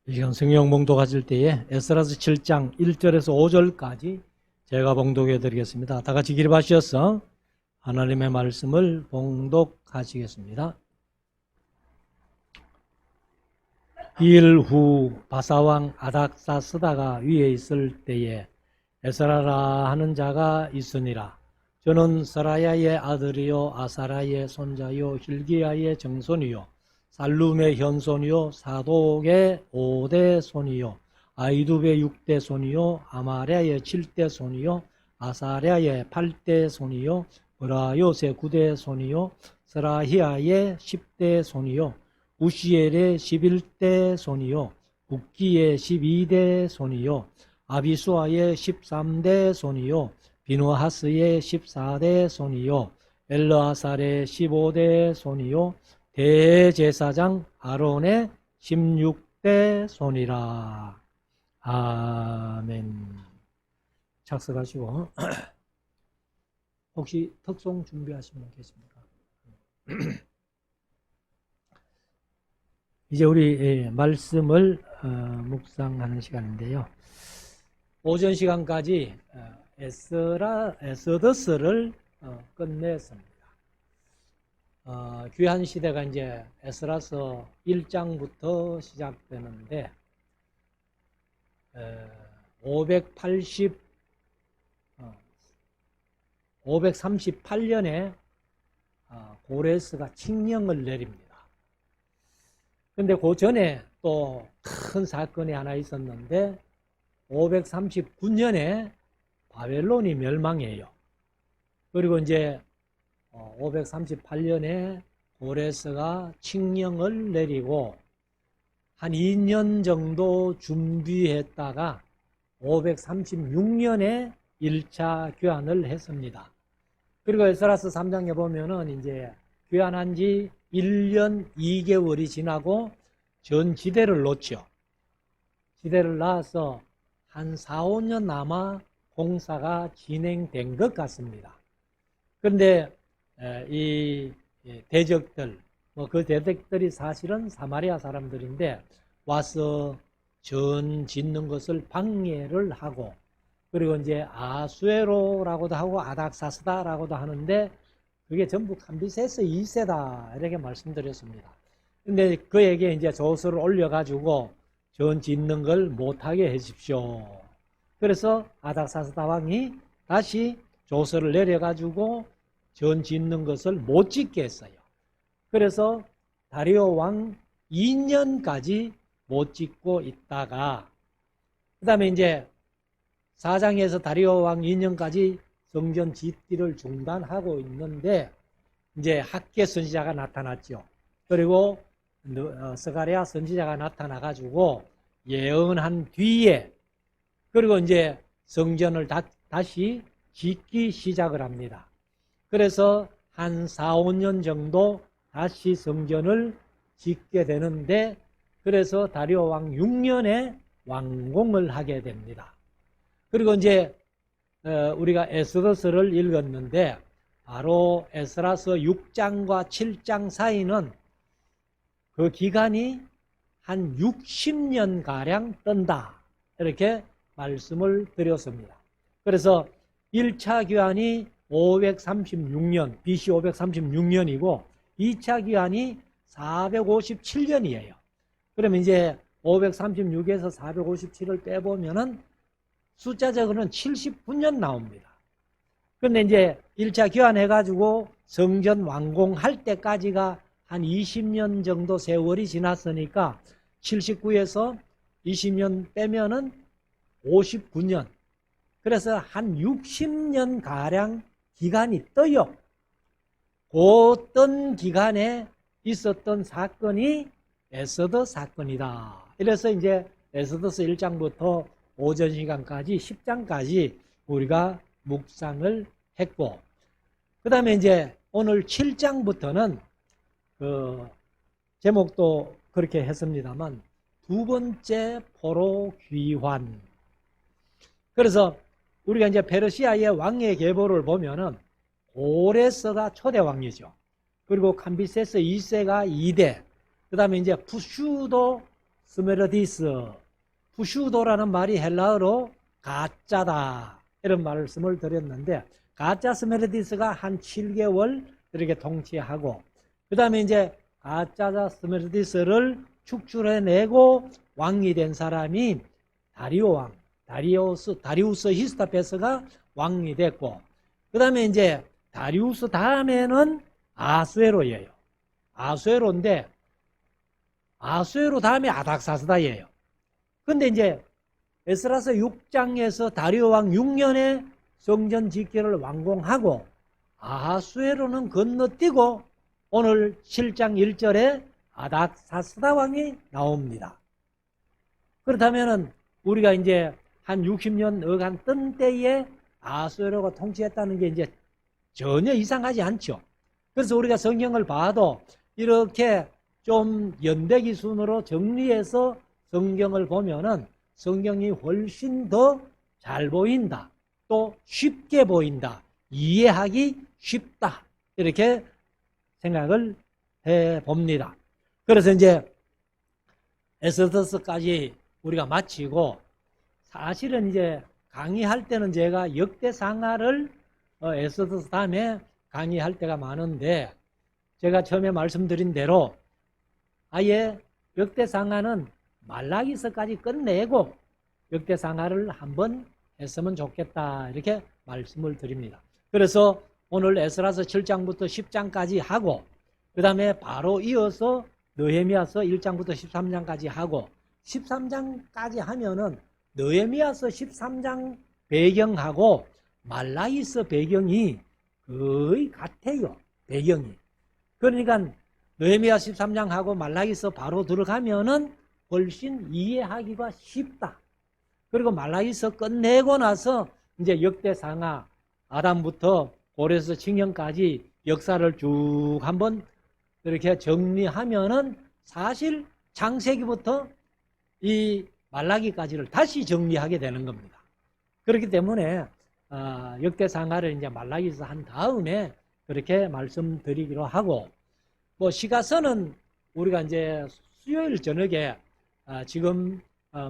이 시간 성경 봉독하실 때에 에스라서 7장 1절에서 5절까지 제가 봉독해 드리겠습니다. 다 같이 기립하셔서 하나님의 말씀을 봉독하시겠습니다. 이일 후 바사왕 아닥사스다가 위에 있을 때에 에스라라 하는 자가 있으니라. 저는 서라야의 아들이요 아사라의 손자요 hil기야의 정손이요 살룸의 현손이요 사독의 5대 손이요 아이두의 6대 손이요 아마랴의 7대 손이요 아사랴의 8대 손이요 브라요의 9대 손이요 스라히야의 10대 손이요 우시엘의 11대 손이요 북기의 12대 손이요 아비수아의 13대 손이요 비누하스의 14대 손이요 엘르아살의 15대 손이요 대제사장 아론의 16대 손이라. 아멘. 착석하시고 혹시 특송 준비하신 분 계십니까? 이제 우리 말씀을 묵상하는 시간인데요. 오전 시간까지 에스더스를 끝냈습니다. 귀한 시대가 이제 에스라서 1장부터 시작되는데 538년에 고레스가 칙령을 내립니다. 근데 그 전에 또 큰 사건이 하나 있었는데 539년에 바벨론이 멸망해요. 그리고 이제 538년에 고레스가 칙령을 내리고 한 2년 정도 준비했다가 536년에 1차 귀환을 했습니다. 그리고 에스라서 3장에 보면은 이제 귀환한 지 1년 2개월이 지나고 전 지대를 놓죠. 지대를 놔서 한 4, 5년 남아 공사가 진행된 것 같습니다. 그런데 이 대적들, 그 대적들이 사실은 사마리아 사람들인데 와서 전 짓는 것을 방해를 하고, 그리고 이제 아수에로라고도 하고 아닥사스다라고도 하는데 그게 전부 캄비세스 2세다 이렇게 말씀드렸습니다. 근데 그에게 이제 조서를 올려가지고 전 짓는 걸 못하게 해주십시오. 그래서 아닥사스다 왕이 다시 조서를 내려가지고 전 짓는 것을 못 짓게 했어요. 그래서 다리오 왕 2년까지 못 짓고 있다가 그 다음에 이제 4장에서 다리오 왕 2년까지 성전 짓기를 중단하고 있는데 이제 학계 선지자가 나타났죠. 그리고 스가랴 선지자가 나타나가지고 예언한 뒤에 그리고 이제 성전을 다시 짓기 시작을 합니다. 그래서 한 4, 5년 정도 다시 성전을 짓게 되는데 그래서 다리오 왕 6년에 완공을 하게 됩니다. 그리고 이제 우리가 에스더스를 읽었는데 바로 에스라서 6장과 7장 사이는 그 기간이 한 60년가량 뜬다 이렇게 말씀을 드렸습니다. 그래서 1차 기한이 536년, BC 536년이고 2차 기한이 457년이에요. 그러면 이제 536에서 457을 빼보면은 숫자적으로는 79년 나옵니다. 그런데 이제 1차 기한해가지고 성전 완공할 때까지가 한 20년 정도 세월이 지났으니까 79에서 20년 빼면은 59년. 그래서 한 60년 가량 기간이 떠요. 그 뜬 기간에 있었던 사건이 에스더 사건이다. 이래서 이제 에스더서 1장부터 오전 시간까지 10장까지 우리가 묵상을 했고, 그 다음에 이제 오늘 7장부터는 그 제목도 그렇게 했습니다만 두 번째 포로 귀환. 그래서 우리가 이제 페르시아의 왕의 계보를 보면은 고레스가 초대 왕이죠. 그리고 캄비세스 2세가 2대, 그 다음에 이제 푸슈도 스메르디스, 푸슈도라는 말이 헬라어로 가짜다 이런 말씀을 드렸는데, 가짜 스메르디스가 한 7개월 이렇게 통치하고, 그 다음에 이제 가짜 스메르디스를 축출해내고 왕이 된 사람이 다리오 왕, 다리우스 히스타페스가 왕이 됐고, 그 다음에 이제 다리우스 다음에는 아수에로예요. 아수에로인데, 아수에로 다음에 아닥사스다예요. 근데 이제 에스라서 6장에서 다리오 왕 6년에 성전 짓기를 완공하고, 아수에로는 건너뛰고 오늘 7장 1절에 아닥사스다 왕이 나옵니다. 그렇다면은 우리가 이제 한 60년 어간 뜬 때에 아수에로가 통치했다는 게 이제 전혀 이상하지 않죠. 그래서 우리가 성경을 봐도 이렇게 좀 연대기 순으로 정리해서 성경을 보면은 성경이 훨씬 더 잘 보인다. 또 쉽게 보인다. 이해하기 쉽다. 이렇게 생각을 해 봅니다. 그래서 이제 에스더스까지 우리가 마치고, 사실은 이제 강의할 때는 제가 역대상하를 에스더스 다음에 강의할 때가 많은데, 제가 처음에 말씀드린 대로 아예 역대상하는 말라기서까지 끝내고 역대상하를 한번 했으면 좋겠다 이렇게 말씀을 드립니다. 그래서 오늘 에스라서 7장부터 10장까지 하고, 그 다음에 바로 이어서 느헤미야서 1장부터 13장까지 하고, 13장까지 하면은 느헤미야서 13장 배경하고 말라기서 배경이 거의 같아요. 배경이. 그러니까 느헤미야 13장하고 말라기서 바로 들어가면은 훨씬 이해하기가 쉽다. 그리고 말라기서 끝내고 나서 이제 역대상하, 아담부터 고레스 칭형까지 역사를 쭉 한번 이렇게 정리하면은 사실 창세기부터 이 말라기까지를 다시 정리하게 되는 겁니다. 그렇기 때문에 역대상하를 이제 말라기서 한 다음에 그렇게 말씀드리기로 하고, 뭐 시가서는 우리가 이제 수요일 저녁에 지금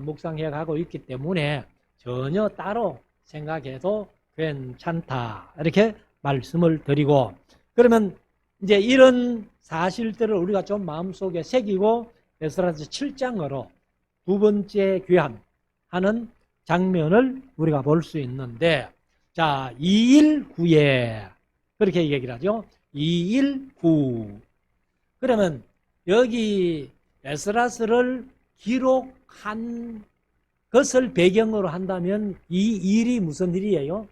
묵상해 가고 있기 때문에 전혀 따로 생각해도 괜찮다 이렇게 말씀을 드리고, 그러면 이제 이런 사실들을 우리가 좀 마음속에 새기고 에스라서 7장으로 두 번째 귀환하는 장면을 우리가 볼 수 있는데, 자, 219에 그렇게 얘기를 하죠. 219. 그러면 여기 에스라스를 기록한 것을 배경으로 한다면 이 일이 무슨 일이에요?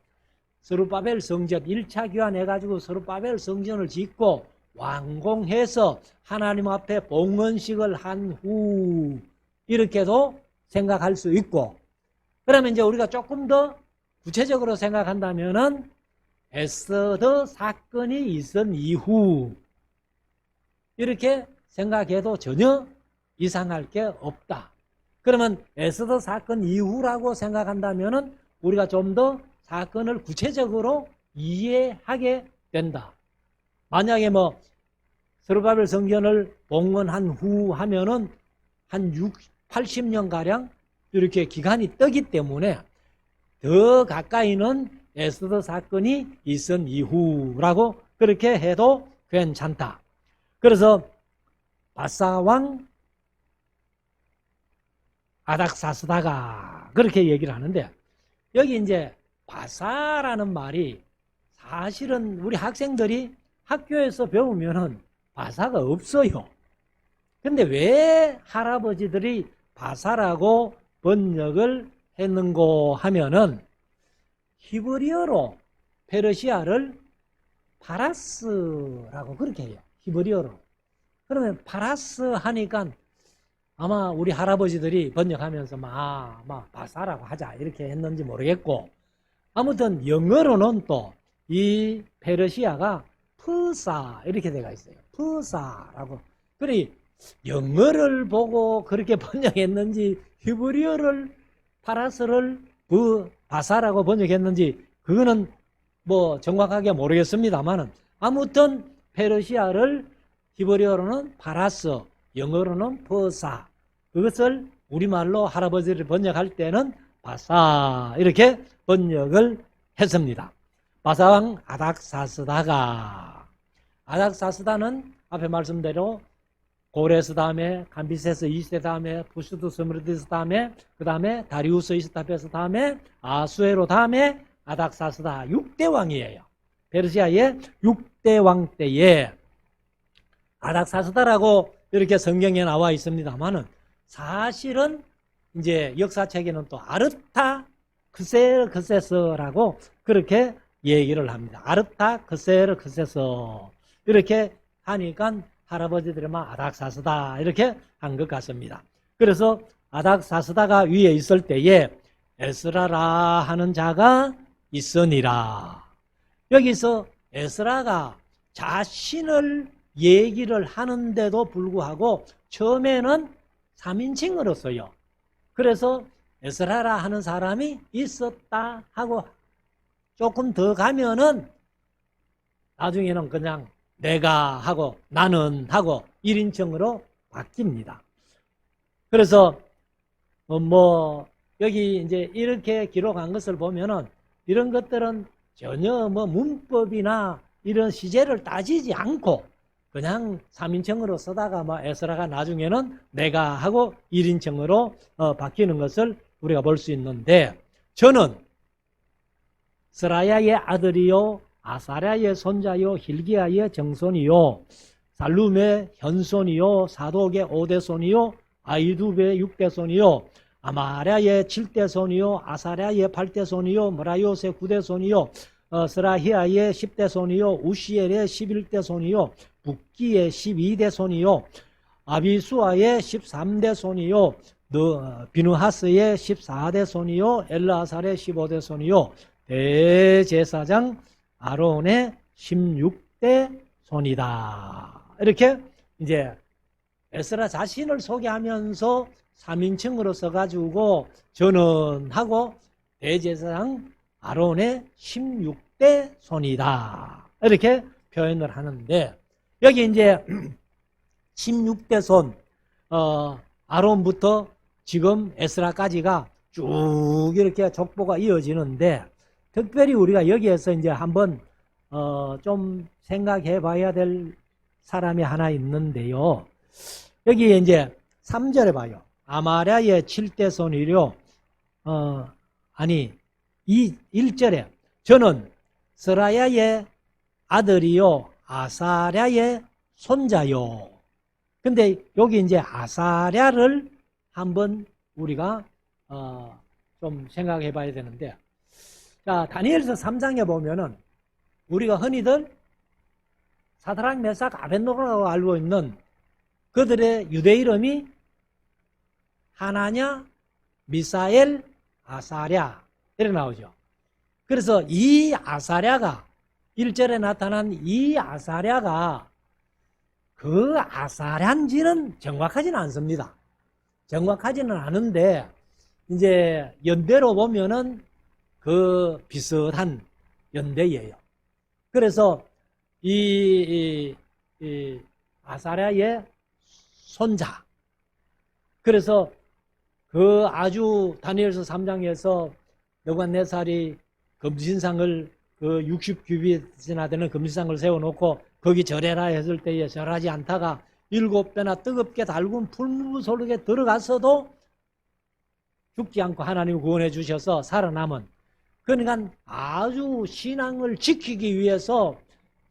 스룹바벨 성전 1차 귀환해가지고 스룹바벨 성전을 짓고 완공해서 하나님 앞에 봉헌식을 한 후 이렇게도 생각할 수 있고, 그러면 이제 우리가 조금 더 구체적으로 생각한다면은 에스더 사건이 있은 이후 이렇게 생각해도 전혀 이상할 게 없다. 그러면 에스더 사건 이후라고 생각한다면은 우리가 좀 더 사건을 구체적으로 이해하게 된다. 만약에 뭐 스룹바벨 성전을 봉헌한 후 하면은 한 80년 가량 이렇게 기간이 뜨기 때문에 더 가까이는 에스더 사건이 있은 이후라고 그렇게 해도 괜찮다. 그래서 바사왕 아닥사스다가 그렇게 얘기를 하는데, 여기 이제 바사라는 말이 사실은 우리 학생들이 학교에서 배우면은 바사가 없어요. 근데 왜 할아버지들이 바사라고 번역을 했는고 하면은 히브리어로 페르시아를 파라스라고 그렇게 해요. 히브리어로. 그러면 파라스 하니까 아마 우리 할아버지들이 번역하면서 바사라고 하자 이렇게 했는지 모르겠고, 아무튼 영어로는 또 이 페르시아가 푸사 이렇게 되어 있어요. 푸사라고. 그래 영어를 보고 그렇게 번역했는지 히브리어를 파라스를 바사라고 번역했는지 그거는 뭐 정확하게 모르겠습니다만은, 아무튼 페르시아를 히브리어로는 파라스, 영어로는 퍼사 그것을 우리말로 할아버지를 번역할 때는 바사 이렇게 번역을 했습니다. 바사왕 아닥사스다가, 아닥사스다는 앞에 말씀대로 고레스 다음에 감비세스 2세 다음에 부슈드 스므르디스 다음에 그 다음에 다리우스 이스타페스 다음에 아수에로 다음에 아닥사스다 6대 왕이에요. 페르시아의 6대 왕 때에 아닥사스다라고 이렇게 성경에 나와 있습니다만은 사실은 이제 역사책에는 또 아르타크세르크세스라고 그렇게 얘기를 합니다. 아르타크세르크세스 이렇게 하니까 할아버지들만 아닥사스다 이렇게 한 것 같습니다. 그래서 아닥사스다가 위에 있을 때에 에스라라 하는 자가 있으니라. 여기서 에스라가 자신을 얘기를 하는데도 불구하고 처음에는 3인칭으로 써요. 그래서 에스라라 하는 사람이 있었다 하고 조금 더 가면은 나중에는 그냥 내가 하고 나는 하고 1인칭으로 바뀝니다. 그래서 여기 이제 이렇게 기록한 것을 보면은 이런 것들은 전혀 문법이나 이런 시제를 따지지 않고 그냥 3인칭으로 쓰다가 에스라가 나중에는 내가 하고 1인칭으로 바뀌는 것을 우리가 볼 수 있는데, 저는 스라야의 아들이요 아사랴의 손자요 hil기야의 정손이요 살룸의 현손이요 사독의 5대 손이요 아이두베의 6대 손이요 아마랴의 7대 손이요 아사랴의 8대 손이요 무라요스의 9대 손이요 스라히아의 10대 손이요 우시엘의 11대 손이요 북기의 12대 손이요 아비수아의 13대 손이요 비누하스의 14대 손이요 엘라살의 15대 손이요 대제사장 아론의 16대 손이다. 이렇게 이제 에스라 자신을 소개하면서 3인칭으로 써가지고 저는 하고 대제사장 아론의 16대 손이다. 이렇게 표현을 하는데, 여기 이제 16대 손, 아론부터 지금 에스라까지가 쭉 이렇게 족보가 이어지는데, 특별히 우리가 여기에서 이제 한번 좀 생각해 봐야 될 사람이 하나 있는데요. 여기 이제 3절에 봐요. 아마랴의 7대 손이요. 1절에 저는 스라야의 아들이요 아사랴의 손자요. 근데 여기 이제 아사랴를 한번 우리가 좀 생각해 봐야 되는데, 자, 다니엘서 3장에 보면은 우리가 흔히들 사드락 메삭 아벳노고라고 알고 있는 그들의 유대 이름이 하나냐, 미사엘, 아사랴 이렇게 나오죠. 그래서 이 아사랴가 1절에 나타난 이 아사랴가 그 아사랴인지는 정확하지는 않습니다. 정확하지는 않은데 이제 연대로 보면은 그 비슷한 연대예요. 그래서 이 아사랴의 손자. 그래서 그 아주 다니엘서 3장에서 느부갓네살이 금신상을 그 60규빗이나 되는 금신상을 세워놓고 거기 절해라 했을 때에 절하지 않다가 7배나 뜨겁게 달군 풀무 속에 들어갔어도 죽지 않고 하나님 구원해 주셔서 살아남은, 그러니까 아주 신앙을 지키기 위해서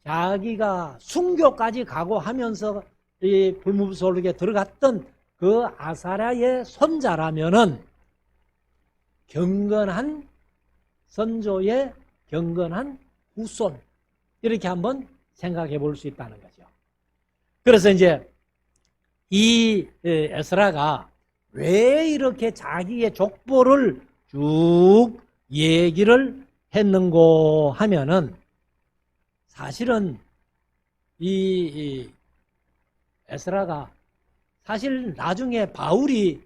자기가 순교까지 각오하면서 이 불무 속에 들어갔던 그 아사랴의 손자라면은 경건한 선조의 경건한 후손, 이렇게 한번 생각해 볼 수 있다는 거죠. 그래서 이제 이 에스라가 왜 이렇게 자기의 족보를 쭉 얘기를 했는고 하면은, 사실은 이 에스라가 사실 나중에 바울이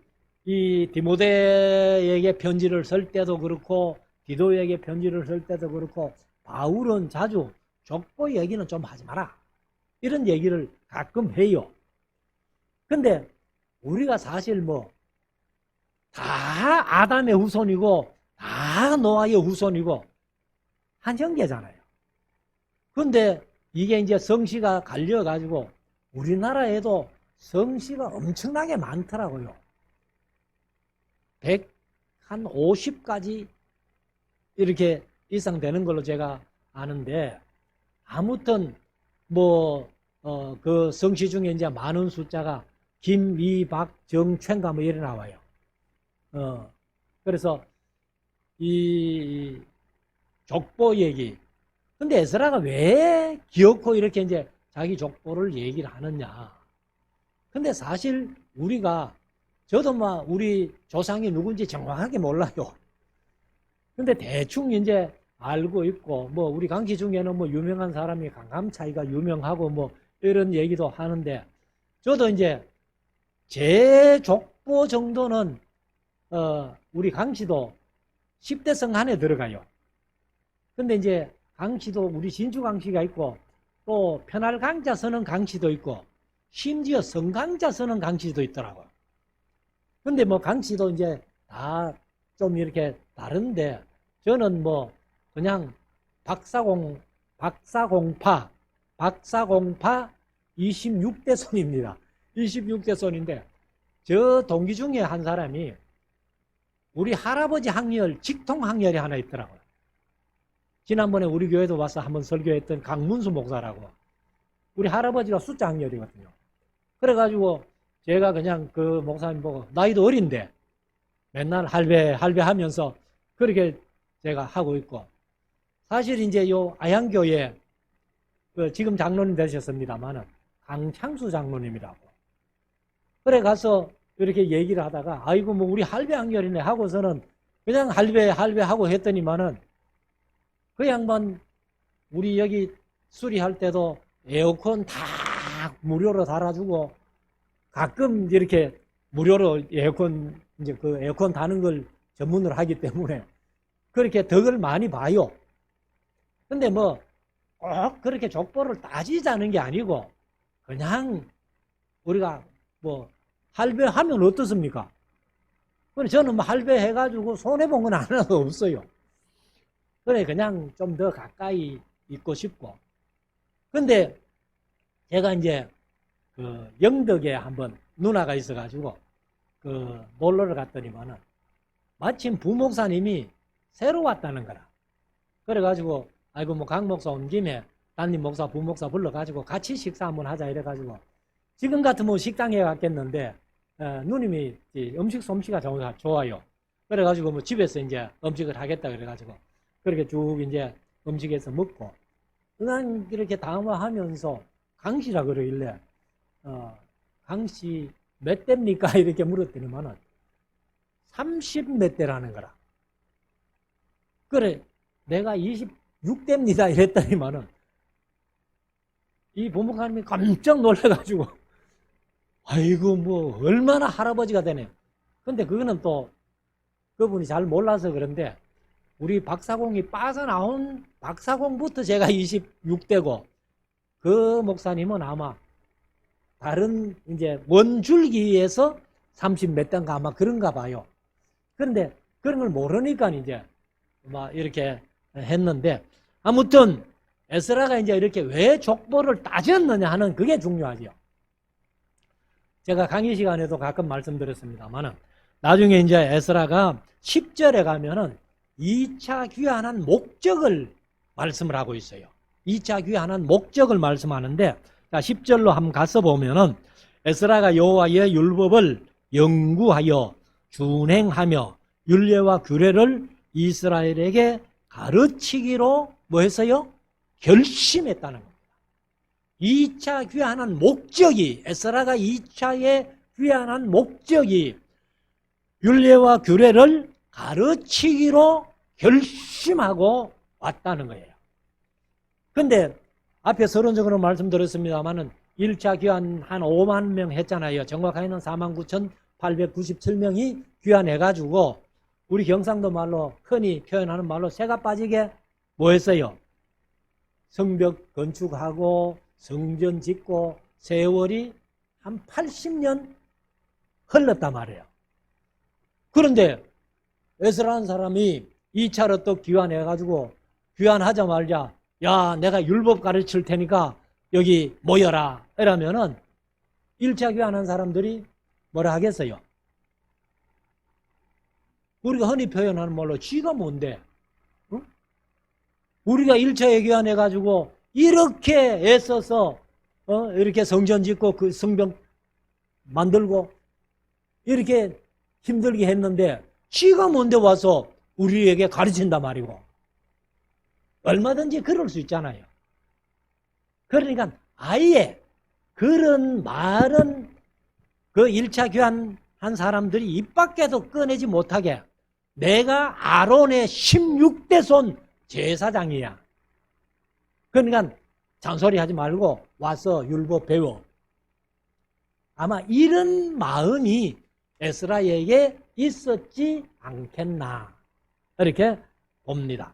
이 디모데에게 편지를 쓸 때도 그렇고 디도에게 편지를 쓸 때도 그렇고 바울은 자주 족보 얘기는 좀 하지 마라 이런 얘기를 가끔 해요. 근데 우리가 사실 뭐 다 아담의 후손이고 다 노아의 후손이고 한 형제잖아요. 근데 이게 이제 성씨가 갈려가지고 우리나라에도 성씨가 엄청나게 많더라고요. 150까지 이렇게 이상 되는 걸로 제가 아는데, 아무튼 뭐 그 성씨 중에 이제 많은 숫자가 김, 이, 박, 정, 최가 뭐 이래 나와요. 그래서 이 족보 얘기. 근데 에스라가 왜 기어코 이렇게 이제 자기 족보를 얘기를 하느냐. 근데 사실 우리가, 저도 막 우리 조상이 누군지 정확하게 몰라요. 근데 대충 이제 알고 있고, 뭐 우리 강씨 중에는 뭐 유명한 사람이 강감차이가 유명하고 뭐 이런 얘기도 하는데, 저도 이제 제 족보 정도는 우리 강씨도 10대성 안에 들어가요. 근데 이제 강씨도 우리 진주 강씨가 있고, 또 편할 강자 서는 강씨도 있고, 심지어 성강자 서는 강씨도 있더라고요. 근데 뭐 강씨도 이제 다 좀 이렇게 다른데, 저는 뭐 그냥 박사공파 26대 손입니다. 26대 손인데, 저 동기 중에 한 사람이 우리 할아버지 학렬, 직통 학렬이 하나 있더라고요. 지난번에 우리 교회도 와서 한번 설교했던 강문수 목사라고. 우리 할아버지가 숫자 학렬이거든요. 그래가지고 제가 그냥 그 목사님 보고, 나이도 어린데 맨날 할배 하면서 그렇게 제가 하고 있고, 사실 이제 요 아양교회 지금 장로님 되셨습니다만은 강창수 장로님이라고. 그래 가서 이렇게 얘기를 하다가, 아이고 뭐 우리 할배 학렬이네 하고서는 그냥 할배 하고 했더니만은, 그 양반 우리 여기 수리할 때도 에어컨 다 무료로 달아주고, 가끔 이렇게 무료로 에어컨, 이제 그 에어컨 다는 걸 전문으로 하기 때문에 그렇게 덕을 많이 봐요. 근데 뭐 꼭 그렇게 족보를 따지자는 게 아니고, 그냥 우리가 뭐 할배하면 어떻습니까? 저는 뭐 할배 해가지고 손해본 건 하나도 없어요. 그래, 그냥 좀 더 가까이 있고 싶고. 근데 제가 이제 그 영덕에 한번 누나가 있어가지고 그 놀러를 갔더니만은, 마침 부목사님이 새로 왔다는 거라. 그래가지고, 아이고 뭐 강 목사 온 김에 담임 목사, 부목사 불러가지고 같이 식사 한번 하자 이래가지고, 지금 같으면 식당에 갔겠는데 누님이 음식 솜씨가 좋아요. 그래가지고 뭐 집에서 이제 음식을 하겠다 그래가지고 그렇게 쭉 이제 음식에서 먹고, 그냥 이렇게 담화하면서 강씨라 그러길래 강씨 몇 대입니까? 이렇게 물었더니만은 30 몇 대라는 거라. 그래, 내가 26대입니다 이랬더니만은, 이 부목사님이 깜짝 놀래가지고, 아이고 뭐 얼마나 할아버지가 되네. 근데 그거는 또 그분이 잘 몰라서 그런데, 우리 박사공이 빠져나온 박사공부터 제가 26대고, 그 목사님은 아마 다른 이제 원줄기에서 30 몇 대인가 아마 그런가 봐요. 그런데 그런 걸 모르니까 이제 막 이렇게 했는데, 아무튼 에스라가 이제 이렇게 왜 족보를 따졌느냐 하는 그게 중요하죠. 제가 강의 시간에도 가끔 말씀드렸습니다만은, 나중에 이제 에스라가 10절에 가면은 2차 귀환한 목적을 말씀을 하고 있어요. 2차 귀환한 목적을 말씀하는데, 자 10절로 한번 가서 보면은, 에스라가 여호와의 율법을 연구하여 준행하며 율례와 규례를 이스라엘에게 가르치기로 뭐 했어요? 결심했다는 겁니다. 2차 귀환한 목적이, 에스라가 2차에 귀환한 목적이 율례와 규례를 가르치기로 결심하고 왔다는 거예요. 근데 앞에 서론적으로 말씀드렸습니다만은 1차 귀환 한 5만 명 했잖아요. 정확하게는 49,897명이 귀환해가지고, 우리 경상도 말로 흔히 표현하는 말로 새가 빠지게 뭐 했어요? 성벽 건축하고 성전 짓고 세월이 한 80년 흘렀단 말이에요. 그런데 에스라는 사람이 2차로 또 귀환해가지고 귀환하자마자 야 내가 율법 가르칠 테니까 여기 모여라 이러면은 1차 귀환한 사람들이 뭐라 하겠어요? 우리가 흔히 표현하는 말로 쥐가 뭔데? 응? 우리가 1차에 귀환해가지고 이렇게 애써서 이렇게 성전 짓고 그 성벽 만들고 이렇게 힘들게 했는데 쥐가 뭔데 와서 우리에게 가르친단 말이고 얼마든지 그럴 수 있잖아요. 그러니까 아예 그런 말은 그 1차 귀환한 사람들이 입 밖에도 꺼내지 못하게 내가 아론의 16대 손 제사장이야. 그러니까 잔소리 하지 말고 와서 율법 배워. 아마 이런 마음이 에스라에게 있었지 않겠나 이렇게 봅니다.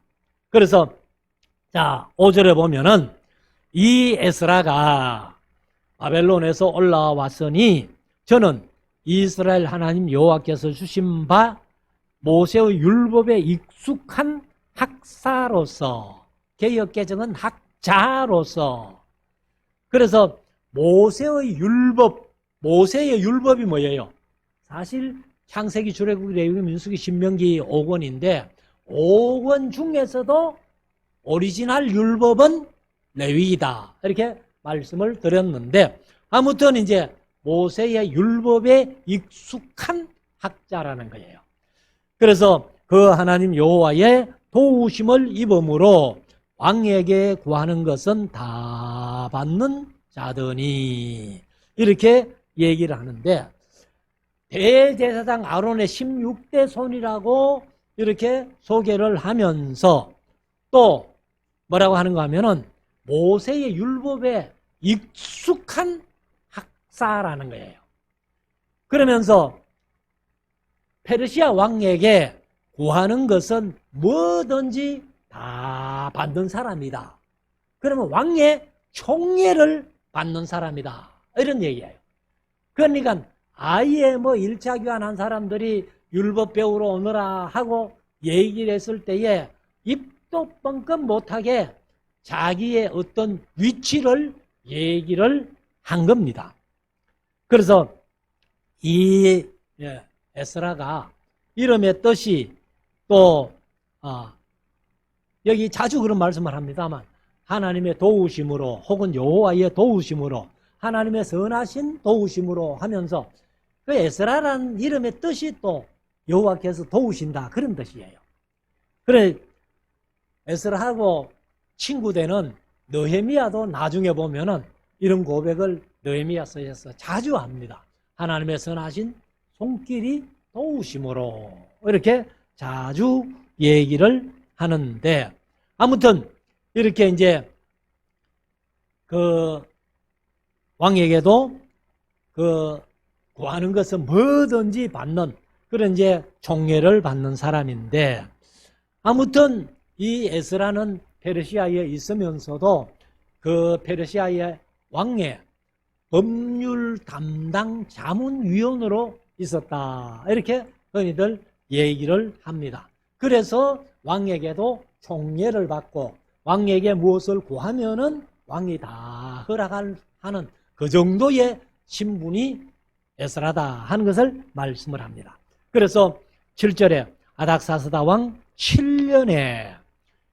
그래서 자 5절에 보면은 이 에스라가 바벨론에서 올라왔으니 저는 이스라엘 하나님 여호와께서 주신 바 모세의 율법에 익숙한 학사로서 개역개정은 학자로서 그래서 모세의 율법이 뭐예요? 사실 창세기, 출애굽기, 레위기, 민수기, 신명기 5권인데 5권 중에서도 오리지널 율법은 레위기다 이렇게 말씀을 드렸는데 아무튼 이제 모세의 율법에 익숙한 학자라는 거예요. 그래서 그 하나님 여호와의 도우심을 입음으로 왕에게 구하는 것은 다 받는 자더니 이렇게 얘기를 하는데 대제사장 아론의 16대 손이라고 이렇게 소개를 하면서 또 뭐라고 하는가 하면은 모세의 율법에 익숙한 학사라는 거예요. 그러면서 페르시아 왕에게 구하는 것은 뭐든지 다 받는 사람이다. 그러면 왕의 총애를 받는 사람이다. 이런 얘기예요. 그러니까 아예 뭐 1차 귀환한 사람들이 율법 배우러 오너라 하고 얘기를 했을 때에 입도 뻥끗 못하게 자기의 어떤 위치를 얘기를 한 겁니다. 그래서 이 에스라가 이름의 뜻이 또 여기 자주 그런 말씀을 합니다만 하나님의 도우심으로 혹은 여호와의 도우심으로 하나님의 선하신 도우심으로 하면서 그 에스라라는 이름의 뜻이 또 여호와께서 도우신다 그런 뜻이에요. 그래 에스라하고 친구되는 느헤미야도 나중에 보면은 이런 고백을 느헤미야서에서 자주 합니다. 하나님의 선하신 손길이 도우심으로 이렇게 자주 얘기를 하는데 아무튼 이렇게 이제 그 왕에게도 그 구하는 것은 뭐든지 받는 그런 이제 총애를 받는 사람인데 아무튼 이 에스라는 페르시아에 있으면서도 그 페르시아의 왕의 법률 담당 자문위원으로 있었다. 이렇게 흔히들 얘기를 합니다. 그래서 왕에게도 총애를 받고 왕에게 무엇을 구하면은 왕이 다 허락하는 그 정도의 신분이 에스라다 하는 것을 말씀을 합니다. 그래서 7절에 아닥사스다 왕 7년에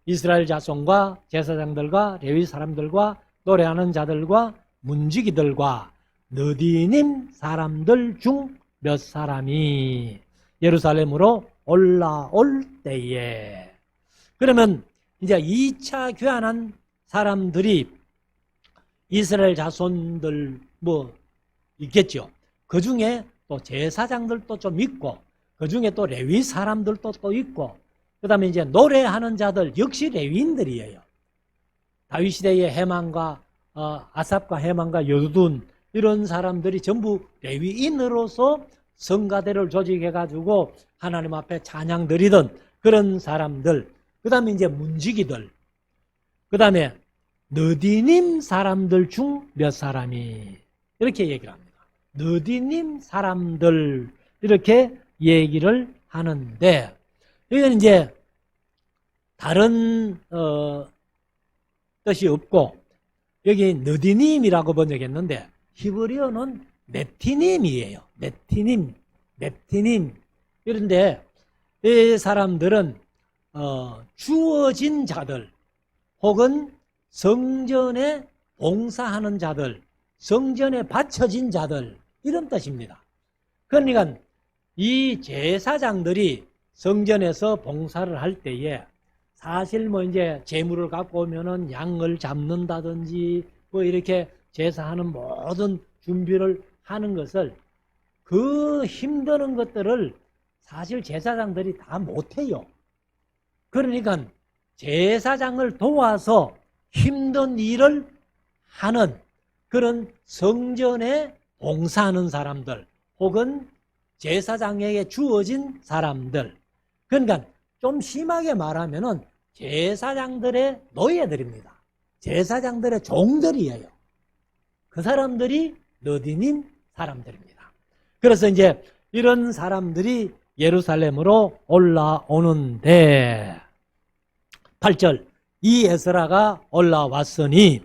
이스라엘 자손과 제사장들과 레위 사람들과 노래하는 자들과 문지기들과 느디님 사람들 중 몇 사람이 예루살렘으로 올라올 때에 그러면 이제 2차 귀환한 사람들이 이스라엘 자손들 뭐 있겠죠. 그 중에 또 제사장들도 좀 있고 그 중에 또 레위 사람들도 또 있고 그 다음에 이제 노래하는 자들 역시 레위인들이에요. 다윗 시대의 해만과 아삽과 해만과 여두둔 이런 사람들이 전부 레위인으로서 성가대를 조직해가지고 하나님 앞에 찬양 드리던 그런 사람들 그 다음에 이제 문지기들 그 다음에 느디님 사람들 중 몇 사람이 이렇게 얘기를 합니다. 느디님 사람들 이렇게 얘기를 하는데 이건 이제 다른 뜻이 없고 여기 느디님이라고 번역했는데 히브리어는 네티님이에요. 네티님. 그런데 이 사람들은 주어진 자들 혹은 성전에 봉사하는 자들, 성전에 바쳐진 자들 이런 뜻입니다. 그러니까 이 제사장들이 성전에서 봉사를 할 때에 사실 뭐 이제 제물을 갖고 오면은 양을 잡는다든지 뭐 이렇게 제사하는 모든 준비를 하는 것을 그 힘드는 것들을 사실 제사장들이 다 못해요. 그러니까 제사장을 도와서 힘든 일을 하는 그런 성전에 봉사하는 사람들 혹은 제사장에게 주어진 사람들, 그러니까 좀 심하게 말하면은 제사장들의 노예들입니다. 제사장들의 종들이에요. 그 사람들이 느디님 사람들입니다. 그래서 이제 이런 사람들이 예루살렘으로 올라오는데 8절 이 에스라가 올라왔으니,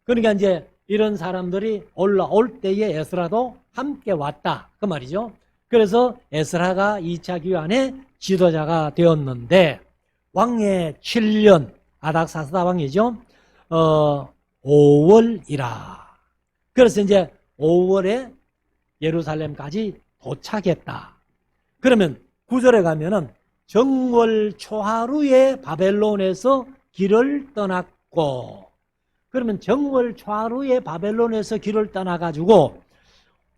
그러니까 이제 이런 사람들이 올라올 때에 에스라도 함께 왔다 그 말이죠. 그래서 에스라가 2차 귀환의 지도자가 되었는데 왕의 7년 아닥사스다 왕이죠. 5월이라. 그래서 이제 5월에 예루살렘까지 도착했다. 그러면 9절에 가면은 정월 초하루에 바벨론에서 길을 떠났고, 그러면 정월 초하루에 바벨론에서 길을 떠나가지고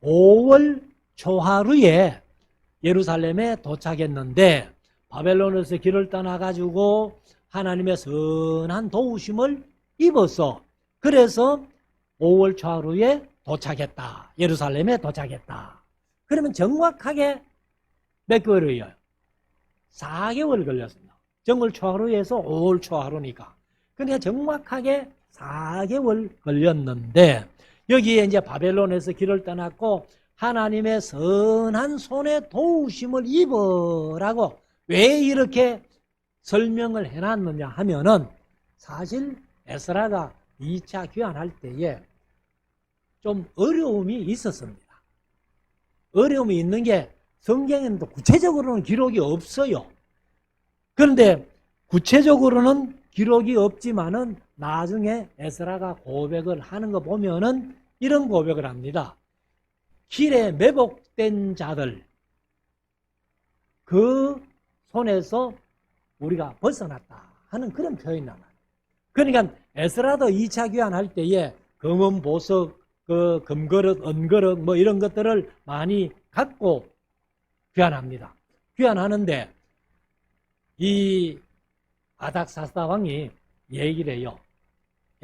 5월 초하루에 예루살렘에 도착했는데 바벨론에서 길을 떠나가지고 하나님의 선한 도우심을 입어서 그래서 5월 초하루에 도착했다. 예루살렘에 도착했다. 그러면 정확하게 몇 개월이에요? 4개월 걸렸습니다. 정월 초하루에서 5월 초하루니까. 그러니까 정확하게 4개월 걸렸는데 여기에 이제 바벨론에서 길을 떠났고 하나님의 선한 손에 도우심을 입으라고 왜 이렇게 설명을 해놨느냐 하면은 사실 에스라가 2차 귀환할 때에 좀 어려움이 있었습니다. 어려움이 있는 게 성경에는 또 구체적으로는 기록이 없어요. 그런데 구체적으로는 기록이 없지만은 나중에 에스라가 고백을 하는 거 보면은 이런 고백을 합니다. 길에 매복된 자들 그 손에서 우리가 벗어났다 하는 그런 표현이 나와요. 그러니까 에스라도 2차 귀환할 때에 금은 보석, 그 금그릇, 은그릇 뭐 이런 것들을 많이 갖고 귀환합니다. 귀환하는데 이 아닥사스다 왕이 얘기를 해요.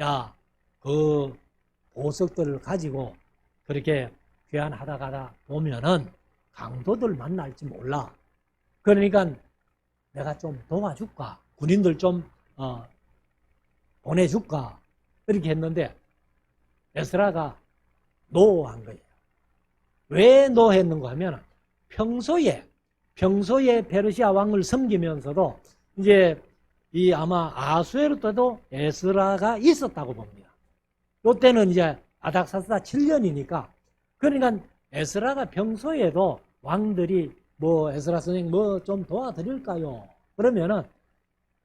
야, 그 보석들을 가지고 그렇게 귀환하다가 보면은 강도들 만날지 몰라. 그러니까 내가 좀 도와줄까? 군인들 좀 보내줄까? 이렇게 했는데 에스라가 노한 거예요. 왜 노했는가 하면 평소에 페르시아 왕을 섬기면서도 이제 이 아마 아수에르 때도 에스라가 있었다고 봅니다. 이때는 이제 아닥사스다 7년이니까 그러니까 에스라가 평소에도 왕들이 뭐 에스라 선생님 뭐 좀 도와드릴까요? 그러면은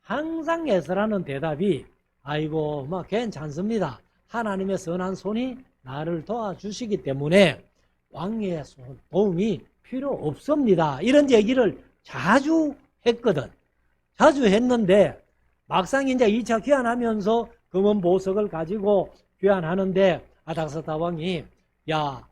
항상 에스라는 대답이 아이고 뭐 괜찮습니다. 하나님의 선한 손이 나를 도와주시기 때문에 왕의 도움이 필요 없습니다. 이런 얘기를 자주 했거든. 자주 했는데 막상 이제 2차 귀환하면서 금은 보석을 가지고 귀환하는데 아닥사스다 왕이 야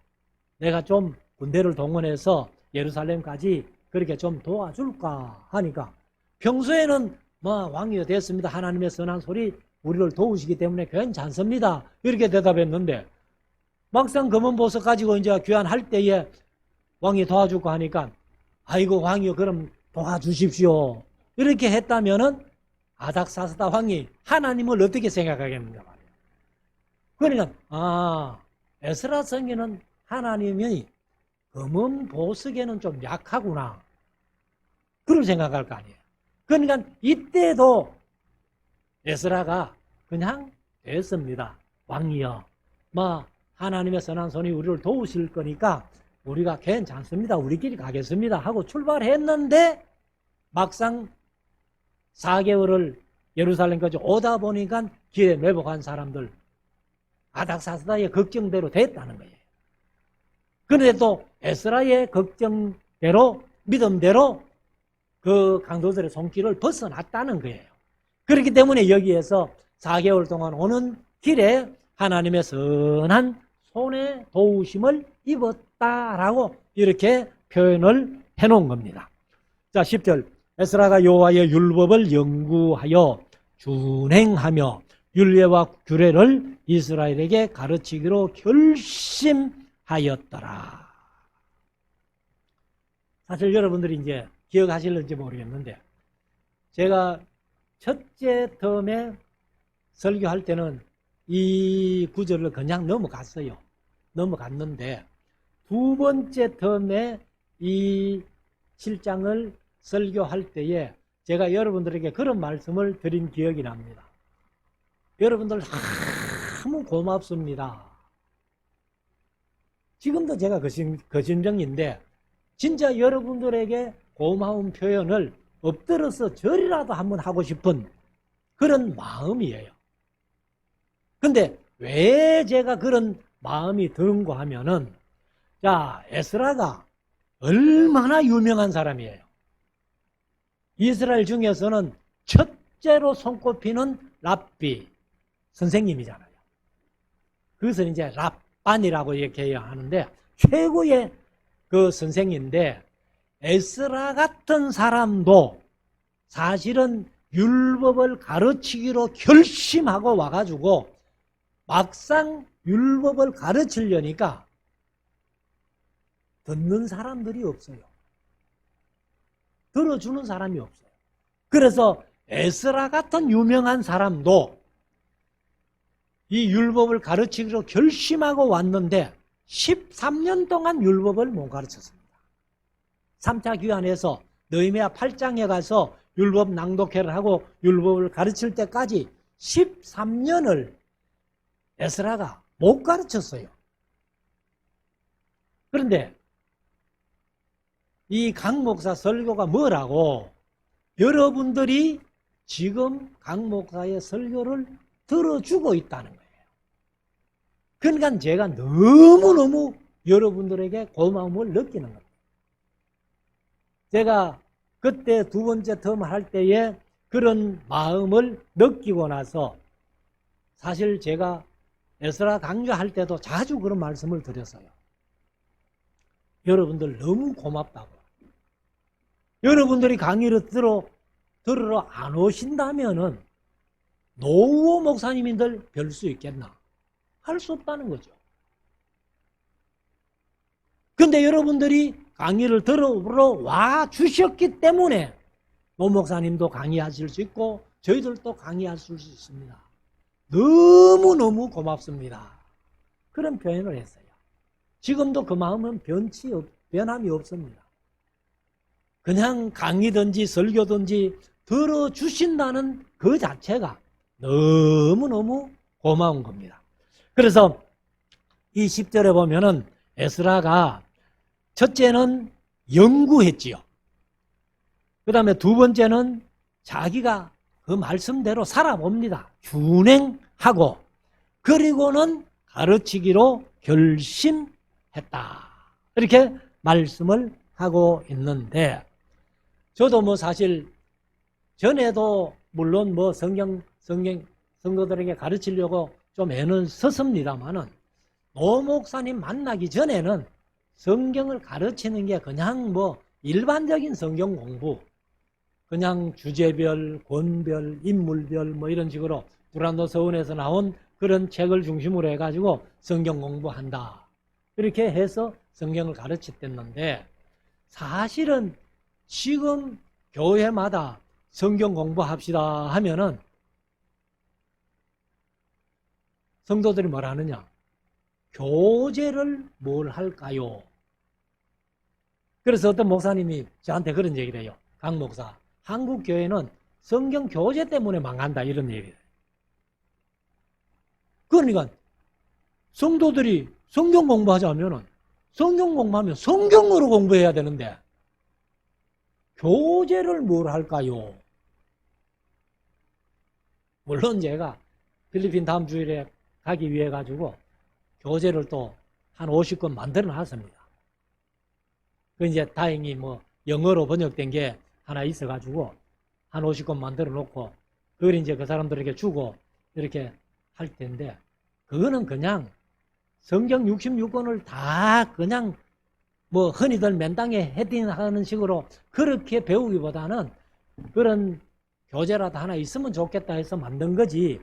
내가 좀 군대를 동원해서 예루살렘까지 그렇게 좀 도와줄까 하니까 평소에는 뭐 왕이 됐습니다. 하나님의 선한 소리 우리를 도우시기 때문에 괜찮습니다. 이렇게 대답했는데 막상 금은 보석 가지고 이제 귀환할 때에 왕이 도와줄까 하니까 아이고 왕이요 그럼 도와주십시오. 이렇게 했다면은 아닥사스다 왕이 하나님을 어떻게 생각하겠는가 말이에요. 그러니까 에스라 성기는 하나님이 검은 보석에는 좀 약하구나. 그걸 생각할 거 아니에요. 그러니까 이때도 에스라가 그냥 됐습니다. 왕이여, 하나님의 선한 손이 우리를 도우실 거니까 우리가 괜찮습니다. 우리끼리 가겠습니다 하고 출발했는데 막상 4개월을 예루살렘까지 오다 보니까 길에 매복한 사람들 아닥사스다의 걱정대로 됐다는 거예요. 그런데 또 에스라의 걱정대로, 믿음대로 그 강도들의 손길을 벗어났다는 거예요. 그렇기 때문에 여기에서 4개월 동안 오는 길에 하나님의 선한 손에 도우심을 입었다라고 이렇게 표현을 해놓은 겁니다. 자, 10절. 에스라가 여호와의 율법을 연구하여 준행하며 율례와 규례를 이스라엘에게 가르치기로 결심하였더라. 사실 여러분들이 이제 기억하실는지 모르겠는데, 제가 첫째 텀에 설교할 때는 이 구절을 그냥 넘어갔어요. 넘어갔는데 두 번째 텀에 이 7장을 설교할 때에 제가 여러분들에게 그런 말씀을 드린 기억이 납니다. 여러분들 너무 고맙습니다. 지금도 제가 그 심정인데 진짜 여러분들에게 고마운 표현을 엎드려서 절이라도 한번 하고 싶은 그런 마음이에요. 근데 왜 제가 그런 마음이 드는가 하면은, 자, 에스라가 얼마나 유명한 사람이에요. 이스라엘 중에서는 첫째로 손꼽히는 랍비 선생님이잖아요. 그것을 이제 랍반이라고 이렇게 해야 하는데 최고의 그 선생인데, 에스라 같은 사람도 사실은 율법을 가르치기로 결심하고 와가지고 막상 율법을 가르치려니까 듣는 사람들이 없어요. 들어주는 사람이 없어요. 그래서 에스라 같은 유명한 사람도 이 율법을 가르치기로 결심하고 왔는데 13년 동안 율법을 못 가르쳤습니다. 3차 귀환에서 느헤미야 8장에 가서 율법 낭독회를 하고 율법을 가르칠 때까지 13년을 에스라가 못 가르쳤어요. 그런데 이 강 목사 설교가 뭐라고? 여러분들이 지금 강 목사의 설교를 들어주고 있다는 거예요. 그러니까 제가 너무너무 여러분들에게 고마움을 느끼는 겁니다. 제가 그때 두 번째 텀 할 때에 그런 마음을 느끼고 나서 사실 제가 에스라 강좌할 때도 자주 그런 말씀을 드렸어요. 여러분들 너무 고맙다고. 여러분들이 강의를 들으러 안 오신다면은 노후호 목사님인들 별 수 있겠나? 할 수 없다는 거죠. 근데 여러분들이 강의를 들으러 와 주셨기 때문에 노 목사님도 강의하실 수 있고 저희들도 강의하실 수 있습니다. 너무너무 고맙습니다. 그런 표현을 했어요. 지금도 그 마음은 변함이 없습니다. 그냥 강의든지 설교든지 들어주신다는 그 자체가 너무너무 고마운 겁니다. 그래서 이 10절에 보면은 에스라가 첫째는 연구했지요. 그 다음에 두 번째는 자기가 그 말씀대로 살아봅니다. 준행하고, 그리고는 가르치기로 결심했다. 이렇게 말씀을 하고 있는데, 저도 사실 전에도 물론 성도들에게 가르치려고 좀 애는 썼습니다만은, 노 목사님 만나기 전에는 성경을 가르치는 게 그냥 일반적인 성경 공부, 그냥 주제별, 권별, 인물별 이런 식으로 두란노 서원에서 나온 그런 책을 중심으로 해가지고 성경 공부한다. 이렇게 해서 성경을 가르쳤댔는데, 사실은 지금 교회마다 성경 공부합시다 하면은 성도들이 뭐라 하느냐? 교제를 뭘 할까요? 그래서 어떤 목사님이 저한테 그런 얘기를 해요. 강 목사, 한국 교회는 성경 교재 때문에 망한다, 이런 얘기를. 그러니까 성도들이 성경 공부하자면은 성경 공부하면 성경으로 공부해야 되는데 교재를 뭘 할까요? 물론 제가 필리핀 다음 주일에 가기 위해 가지고 교재를 또 한 50권 만들어 놨습니다. 그 이제 다행히 뭐 영어로 번역된 게 하나 있어 가지고 한 50권 만들어 놓고 그걸 이제 그 사람들에게 주고 이렇게 할 텐데, 그거는 그냥 성경 66권을 다 그냥 뭐 흔히들 맨땅에 헤딩하는 식으로 그렇게 배우기보다는 그런 교재라도 하나 있으면 좋겠다 해서 만든 거지,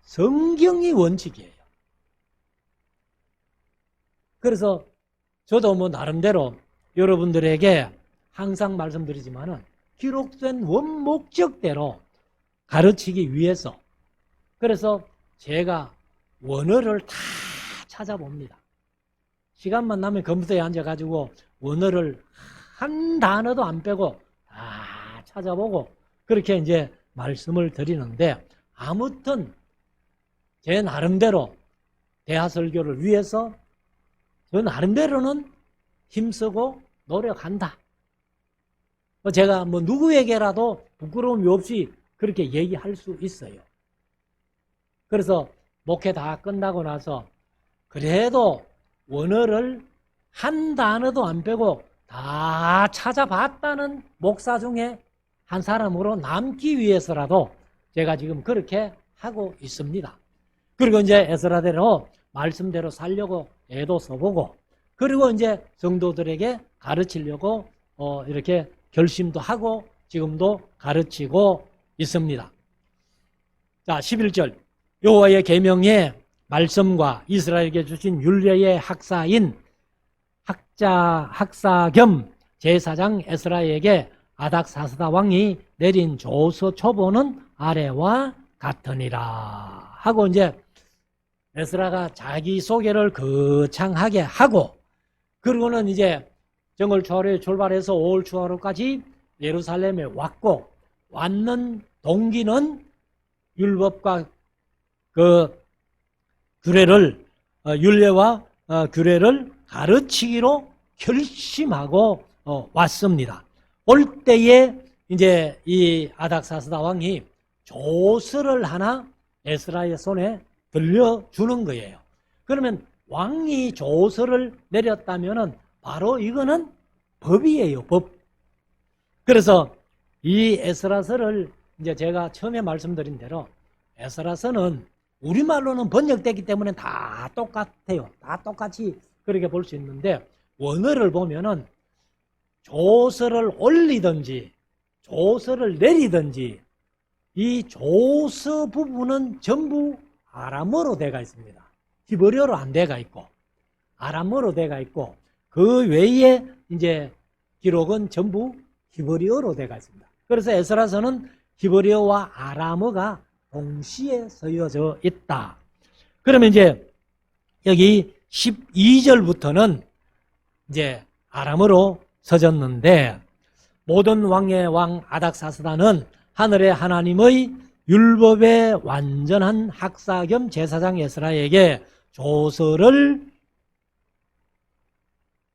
성경이 원칙이에요. 그래서 저도 뭐 나름대로 여러분들에게 항상 말씀드리지만은 기록된 원목적대로 가르치기 위해서, 그래서 제가 원어를 다 찾아봅니다. 시간만 나면 컴퓨터에 앉아가지고 원어를 한 단어도 안 빼고 다 찾아보고 그렇게 이제 말씀을 드리는데, 아무튼 제 나름대로 대하설교를 위해서 저 나름대로는 힘쓰고 노력한다. 제가 뭐 누구에게라도 부끄러움이 없이 그렇게 얘기할 수 있어요. 그래서 목회 다 끝나고 나서 그래도 원어를 한 단어도 안 빼고 다 찾아봤다는 목사 중에 한 사람으로 남기 위해서라도 제가 지금 그렇게 하고 있습니다. 그리고 이제 에스라대로 말씀대로 살려고 애도 써보고, 그리고 이제 성도들에게 가르치려고 이렇게 결심도 하고 지금도 가르치고 있습니다. 자, 11절. 여호와의 계명의 말씀과 이스라엘에게 주신 율례의 학사인 학사 겸 제사장 에스라에게 아닥사스다 왕이 내린 조서 초보는 아래와 같으니라 하고, 이제 에스라가 자기 소개를 거창하게 하고, 그리고는 이제 정월 초하루에 출발해서 5월 초하루까지 예루살렘에 왔고, 왔는 동기는 율법과 그 규례를 율례와 규례를 가르치기로 결심하고 왔습니다. 올 때에 이제 이 아닥사스다 왕이 조서를 하나 에스라의 손에 들려주는 거예요. 그러면 왕이 조서를 내렸다면은 바로 이거는 법이에요, 법. 그래서 이 에스라서를 이제 제가 처음에 말씀드린 대로 에스라서는 우리말로는 번역됐기 때문에 다 똑같아요. 다 똑같이 그렇게 볼 수 있는데, 원어를 보면은 조서를 올리든지 조서를 내리든지 이 조서 부분은 전부 아람어로 되어 있습니다. 히브리어로 안 되어 있고 아람어로 되어 있고, 그 외에 이제 기록은 전부 히브리어로 되어 있습니다. 그래서 에스라서는 히브리어와 아람어가 동시에 쓰여져 있다. 그러면 이제 여기 12절부터는 이제 아람어로 써졌는데, 모든 왕의 왕 아닥사스다는 하늘의 하나님의 율법의 완전한 학사 겸 제사장 에스라에게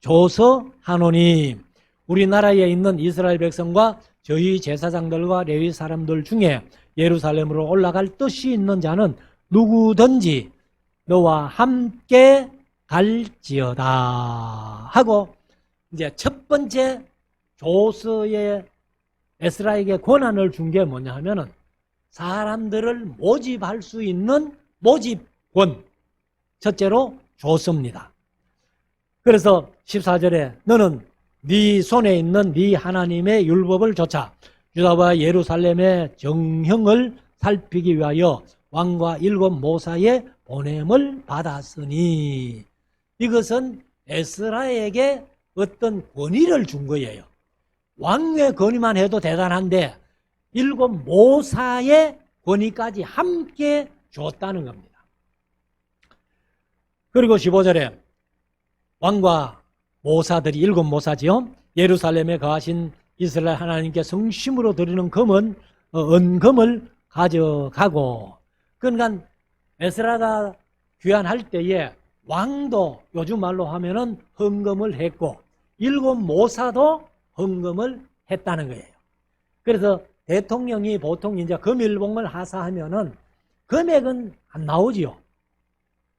조서하노니, 우리나라에 있는 이스라엘 백성과 저희 제사장들과 레위 사람들 중에 예루살렘으로 올라갈 뜻이 있는 자는 누구든지 너와 함께 갈지어다 하고, 이제 첫 번째 조서에 에스라에게 권한을 준 게 뭐냐 하면은 사람들을 모집할 수 있는 모집권, 첫째로 줬습니다. 그래서 14절에 너는 네 손에 있는 네 하나님의 율법을 좇아 유다와 예루살렘의 정형을 살피기 위하여 왕과 7 모사의 보냄을 받았으니, 이것은 에스라에게 어떤 권위를 준 거예요. 왕의 권위만 해도 대단한데 7 모사의 권위까지 함께 줬다는 겁니다. 그리고 15절에 왕과 모사들이 일곱 모사지요. 예루살렘에 거하신 이스라엘 하나님께 성심으로 드리는 금은 은금을 가져가고. 그러니까 에스라가 귀환할 때에 왕도 요즘 말로 하면은 헌금을 했고 일곱 모사도 헌금을 했다는 거예요. 그래서 대통령이 보통 이제 금일봉을 하사하면은 금액은 안 나오지요.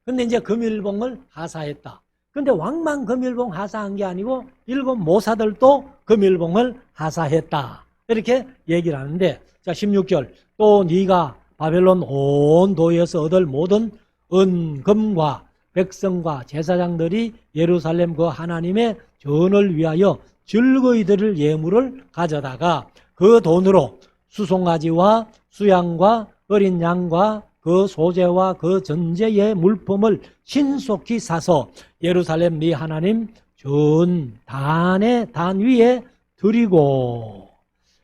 근데 이제 금일봉을 하사했다. 근데 왕만 금일봉 하사한 게 아니고 일곱 모사들도 금일봉을 하사했다. 이렇게 얘기를 하는데, 자 16절, 또 네가 바벨론 온 도에서 얻을 모든 은금과 백성과 제사장들이 예루살렘 그 하나님의 전을 위하여 즐거이 드릴 예물을 가져다가 그 돈으로 수송아지와 수양과 어린 양과 그 소재와 그 전제의 물품을 신속히 사서 예루살렘 네 하나님 전 단의 단 위에 드리고.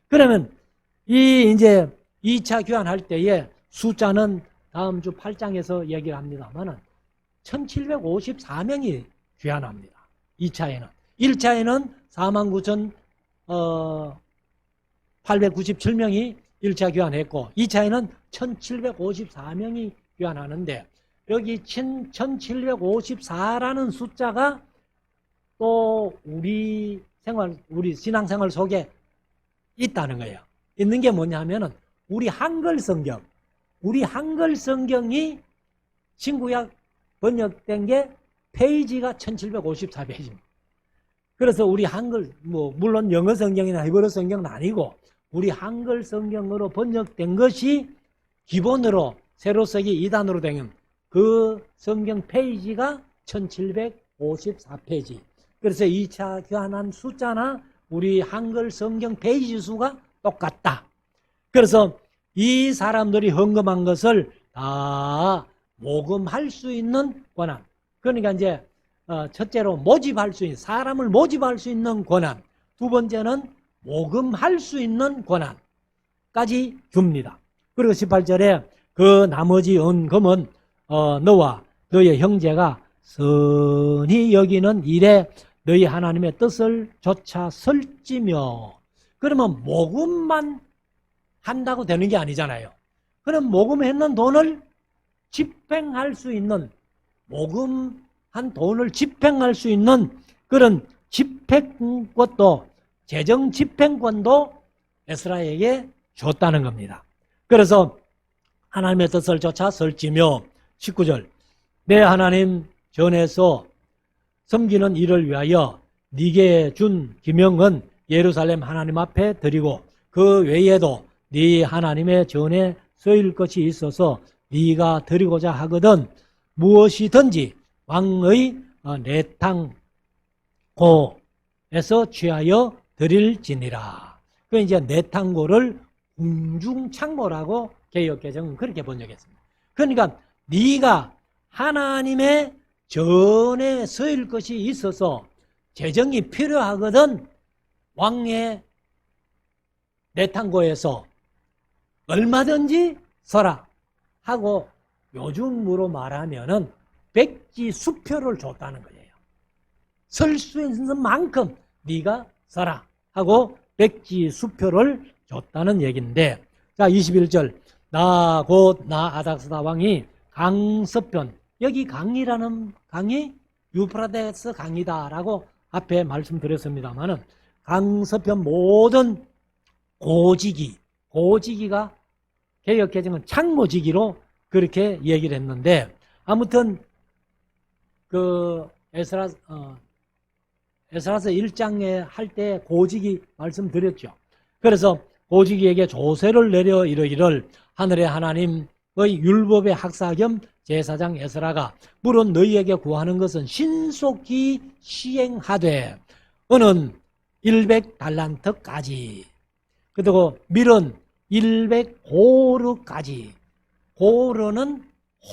그러면 이제 2차 귀환할 때에 숫자는 다음 주 8장에서 얘기를 합니다만은 1754명이 귀환합니다. 2차에는. 1차에는 49,897명이 1차 귀환했고 2차에는 1754명이 귀환하는데, 여기 1754라는 숫자가 또 우리 신앙생활 속에 있다는 거예요. 있는 게 뭐냐면은 우리 한글 성경이 신구약 번역된 게 페이지가 1754페이지입니다. 그래서 우리 한글, 물론 영어 성경이나 히브리 성경은 아니고 우리 한글 성경으로 번역된 것이 기본으로 세로 쓰기 2단으로 된 그 성경 페이지가 1754페이지. 그래서 2차 교환한 숫자나 우리 한글 성경 페이지 수가 똑같다. 그래서 이 사람들이 헌금한 것을 다 모금할 수 있는 권한. 그러니까 이제 첫째로 모집할 수 있는, 사람을 모집할 수 있는 권한. 두 번째는 모금할 수 있는 권한까지 줍니다. 그리고 18절에 그 나머지 은금은 너와 너의 형제가 선히 여기는 일에 너희 하나님의 뜻을 조차 설지며. 그러면 모금만 한다고 되는 게 아니잖아요. 그럼 모금했는 돈을 집행할 수 있는, 모금한 돈을 집행할 수 있는 그런 집행권도, 재정 집행권도 에스라에게 줬다는 겁니다. 그래서 하나님의 뜻을 조차 설지며. 19절, 내 하나님 전에서 섬기는 일을 위하여 네게 준 기명은 예루살렘 하나님 앞에 드리고 그 외에도 네 하나님의 전에 쓰일 것이 있어서 네가 드리고자 하거든 무엇이든지 왕의 내탕고에서 취하여 드릴지니라. 그 이제 내탕고를 궁중창고라고 개역개정은 그렇게 번역했습니다. 그러니까 네가 하나님의 전에 쓰일 것이 있어서 재정이 필요하거든 왕의 내탕고에서 얼마든지 서라 하고, 요즘으로 말하면은 백지 수표를 줬다는 거예요. 설 수 있는 만큼 네가 서라 하고 백지 수표를 줬다는 얘기인데, 자 21절, 나 아닥스다 왕이 강서편, 여기 강이라는 강이 유프라데스 강이다라고 앞에 말씀드렸습니다만은 강서편 모든 고지기가 개역개정은 창고지기로 그렇게 얘기를 했는데, 아무튼 그 에스라서 1장에 할 때 고지기 말씀드렸죠. 그래서 고지기에게 조세를 내려 이르기를 하늘의 하나님의 율법의 학사 겸 제사장 에스라가 물은 너희에게 구하는 것은 신속히 시행하되 은은 100달란트까지, 그리고 밀은 100고르까지. 고르는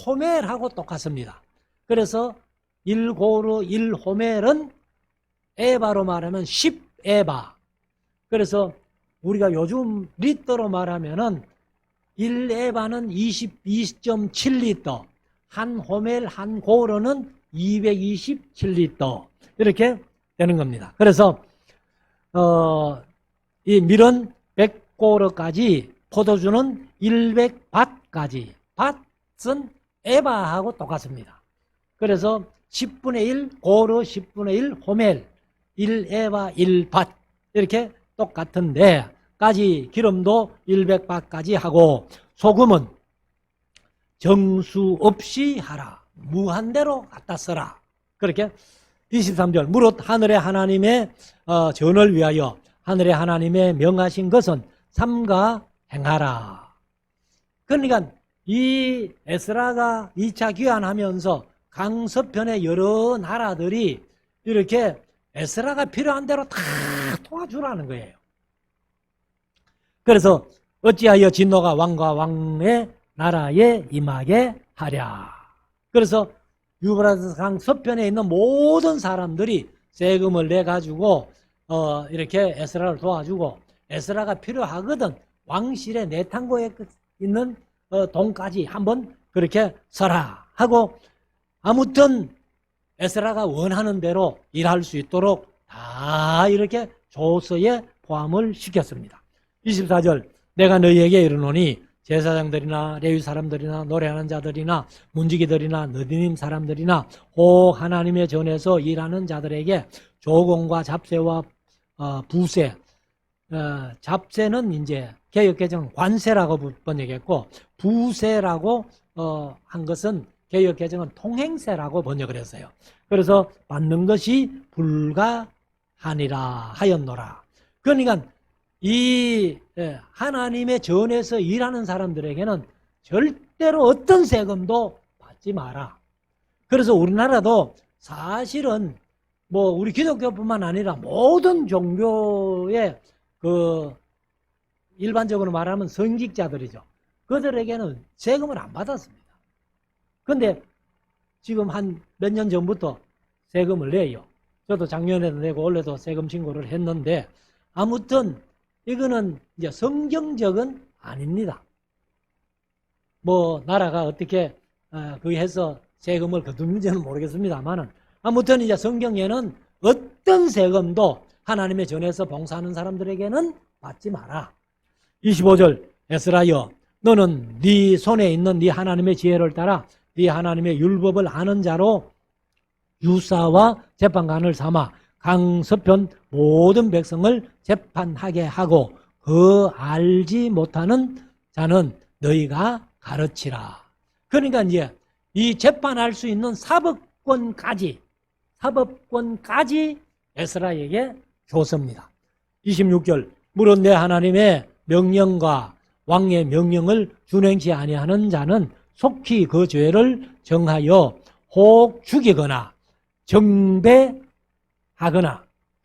호멜하고 똑같습니다. 그래서 1고르 1호멜은 에바로 말하면 10에바. 그래서 우리가 요즘 리터로 말하면은 1에바는 22.7리터, 한 호멜 한 고르는 227리터 이렇게 되는 겁니다. 그래서 이 밀은 100고르까지, 포도주는 100밭까지. 밭은 에바하고 똑같습니다. 그래서 10분의 1 고르, 10분의 1 호멜, 1에바 1밭 이렇게 똑같은데, 까지 기름도 100밭까지 하고, 소금은 정수 없이 하라. 무한대로 갖다 써라. 그렇게 23절 무릇 하늘의 하나님의 전을 위하여 하늘의 하나님의 명하신 것은 삼가 행하라. 그러니까 이 에스라가 2차 귀환하면서 강서편의 여러 나라들이 이렇게 에스라가 필요한 대로 다 도와주라는 거예요. 그래서 어찌하여 진노가 왕과 왕의 나라에 임하게 하랴. 그래서 유브라데스 강 서편에 있는 모든 사람들이 세금을 내 가지고 이렇게 에스라를 도와주고, 에스라가 필요하거든 왕실의 내탕고에 있는 돈까지 한번 그렇게 써라 하고, 아무튼 에스라가 원하는 대로 일할 수 있도록 다 이렇게 조서에 포함을 시켰습니다. 24절 내가 너희에게 이르노니 제사장들이나 레위 사람들이나 노래하는 자들이나 문지기들이나 너디님 사람들이나 혹 하나님의 전에서 일하는 자들에게 조공과 잡세와 부세, 잡세는 이제 개역개정 관세라고 번역했고, 부세라고 한 것은 개역개정은 통행세라고 번역을 했어요. 그래서 받는 것이 불가하니라 하였노라. 그러니까 이 하나님의 전에서 일하는 사람들에게는 절대로 어떤 세금도 받지 마라. 그래서 우리나라도 사실은 뭐 우리 기독교뿐만 아니라 모든 종교의 일반적으로 말하면 성직자들이죠. 그들에게는 세금을 안 받았습니다. 근데 지금 한 몇 년 전부터 세금을 내요. 저도 작년에도 내고 올해도 세금 신고를 했는데, 아무튼 이거는 이제 성경적은 아닙니다. 뭐 나라가 어떻게 해서 세금을 거두는지는 모르겠습니다만은, 아무튼 이제 성경에는 어떤 세금도 하나님의 전에서 봉사하는 사람들에게는 받지 마라. 25절 에스라여 너는 네 손에 있는 네 하나님의 지혜를 따라 네 하나님의 율법을 아는 자로 유사와 재판관을 삼아 강서편 모든 백성을 재판하게 하고, 그 알지 못하는 자는 너희가 가르치라. 그러니까 이제 이 재판할 수 있는 사법권까지 에스라에게 줬습니다. 26절 물론 내 하나님의 명령과 왕의 명령을 준행치 아니하는 자는 속히 그 죄를 정하여 혹 죽이거나 정배하거나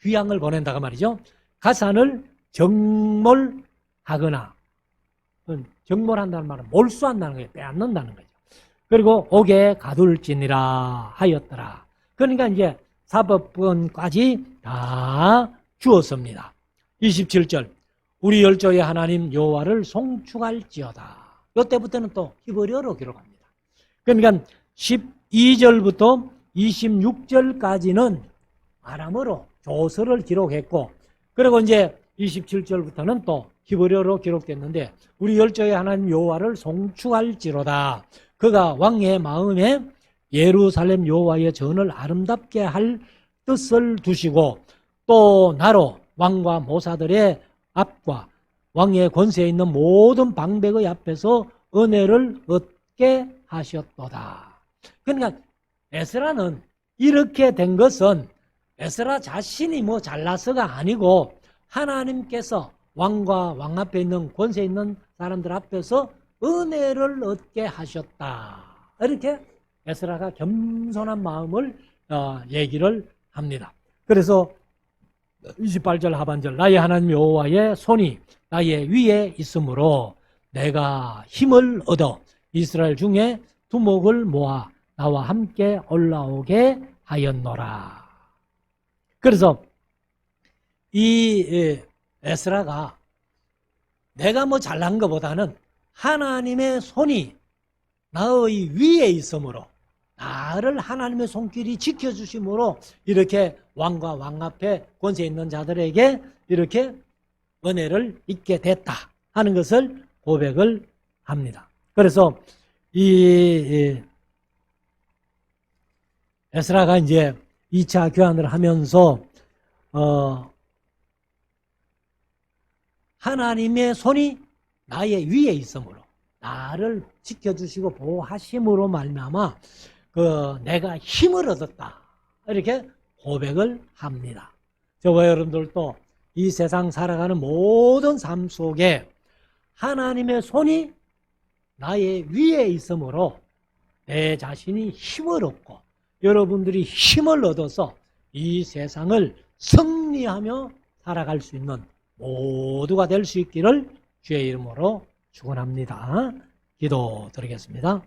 귀양을 보낸다고 말이죠. 가산을 정몰하거나, 정몰한다는 말은 몰수한다는 거예요. 빼앗는다는 거죠. 그리고 옥에 가둘지니라 하였더라. 그러니까 이제 사법권까지 다 주었습니다. 27절 우리 열조의 하나님 여호와를 송축할지어다. 이때부터는 또 히브리어로 기록합니다. 그러니까 12절부터 26절까지는 아람어로 조서를 기록했고, 그리고 이제 27절부터는 또 히브리어로 기록됐는데, 우리 열조의 하나님 여호와를 송축할지로다. 그가 왕의 마음에 예루살렘 여호와의 전을 아름답게 할 뜻을 두시고, 또 나로 왕과 모사들의 앞과 왕의 권세에 있는 모든 방백의 앞에서 은혜를 얻게 하셨도다. 그러니까 에스라는 이렇게 된 것은 에스라 자신이 뭐 잘나서가 아니고, 하나님께서 왕과 왕 앞에 있는 권세 있는 사람들 앞에서 은혜를 얻게 하셨다. 이렇게 에스라가 겸손한 마음을 얘기를 합니다. 그래서 28절 하반절 나의 하나님 여호와의 손이 나의 위에 있으므로 내가 힘을 얻어 이스라엘 중에 두목을 모아 나와 함께 올라오게 하였노라. 그래서 이 에스라가 내가 뭐 잘난 것보다는 하나님의 손이 나의 위에 있으므로, 나를 하나님의 손길이 지켜주심으로 이렇게 왕과 왕 앞에 권세 있는 자들에게 이렇게 은혜를 입게 됐다 하는 것을 고백을 합니다. 그래서 이 에스라가 이제 2차 교환을 하면서 하나님의 손이 나의 위에 있으므로 나를 지켜주시고 보호하심으로 말미암아 내가 힘을 얻었다 이렇게 고백을 합니다. 저와 여러분들도 이 세상 살아가는 모든 삶 속에 하나님의 손이 나의 위에 있으므로 내 자신이 힘을 얻고 여러분들이 힘을 얻어서 이 세상을 승리하며 살아갈 수 있는 모두가 될 수 있기를 주의 이름으로 축원합니다. 기도드리겠습니다.